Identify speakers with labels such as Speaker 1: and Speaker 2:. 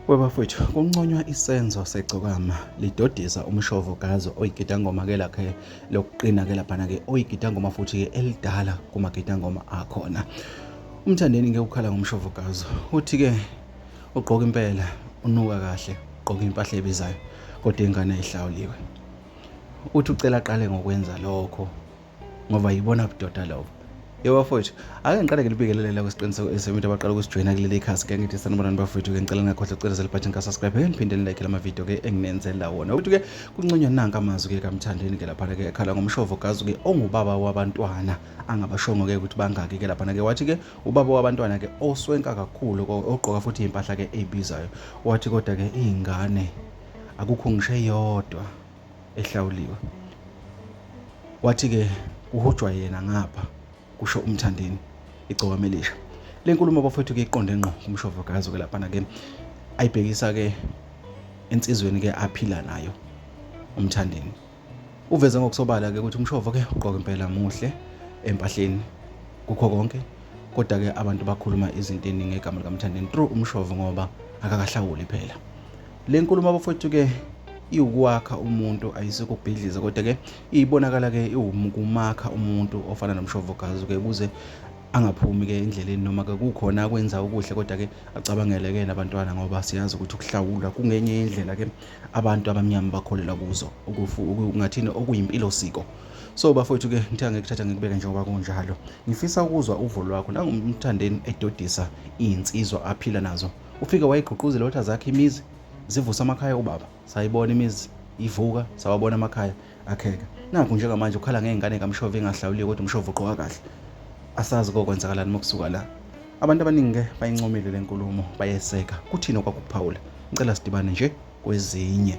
Speaker 1: Webafowethu kunconywa isenzo segcokama lidodisa umshovukazi oyigidangoma ke lakhe lokuqina ke laphana ke oyigidangoma futhi ke elidala kumagidangoma akhona. Umthandeni ke ukhala ngomshovukazi uthi ke ugqoka impela unuka kahle ugqoka impahla ebizayo kodwa ingane ehlawuliwe. Uthi ucela aqale ngokwenza lokho ngoba yibona budoda lobo. Yebo bafowethu, ake ngiqale ngilibikelela kwesiqiniseko esemuntu abaqala ukusijoyina kuleli khasi ke ngithi sanibonani bafowethu ke ngicela ngakhohle ucela button ka subscribe ke niphinde like lama video ke enginenzela wona. Ukuthi ke kunconywa nanka amazwi ke kaMthandeni ke lapha ke ekhala ngomshovukazi ke ongubaba wabantwana angabashongo ke ukuthi bangaki ke lapha ke wathi ke ubaba wabantwana ke oswenka kakhulu ogqoka futhi impahla ke ezibizayo. Wathi kodwa ke izingane akukho ngisho eyodwa ehlawuliwe. Wathi ke uhujwa yena ngapha kusho uMthandeni igcokama elisha. Le nkulumo bafowethu ke iqonde ngqo kumshovukazi ke lapha ke ayibhekisa ke insizweni ke aphila nayo uMthandeni. Uveze ngokusobala ke ukuthi umshovu ke ugqoka impela muhle empahleni kukho konke kodwa ke abantu bakhuluma izinto eziningi egama likaMthandeni through umshovu ngoba akakahlawuli phela. Le nkulumo bafowethu ke iwukwakha umuntu ayisiko ukubhidliza kodwa ke ibonakala ke ukumakha umuntu ofana nomshovukazi ke ukuze angaphumi ke endleleni noma ke kukhona akwenza okuhle kodwa ke acabangele ke nabantwana ngoba siyazi ukuthi ukuhlawula kungenye indlela ke abantu abamnyama bakholela kuzo ungathini okuyimpilo siko. So bafowethu ke ngithe ngikuthatha ngikubeke njengoba kunjalo. Ngifisa ukuzwa uvo lwakho nangoMthandeni edodisa izinsizwa aphila nazo. Ufika wayigqugquzela lotha zakhe imizi zivusa amakhaya ubaba. Sayibona imizi ivuka sawabona amakhaya akheka. Nakho njengamanje ukhala ngezingane kaMshovu engahlawuliwe kodwa umshovu uqoka kahle. Asazi kokwenzakalani mokusuka la. Abantu abaningi ke bayincomile le nkulumo bayeseka. Kuthini okwakuphawula? Ngicela sidibane nje kwezinye.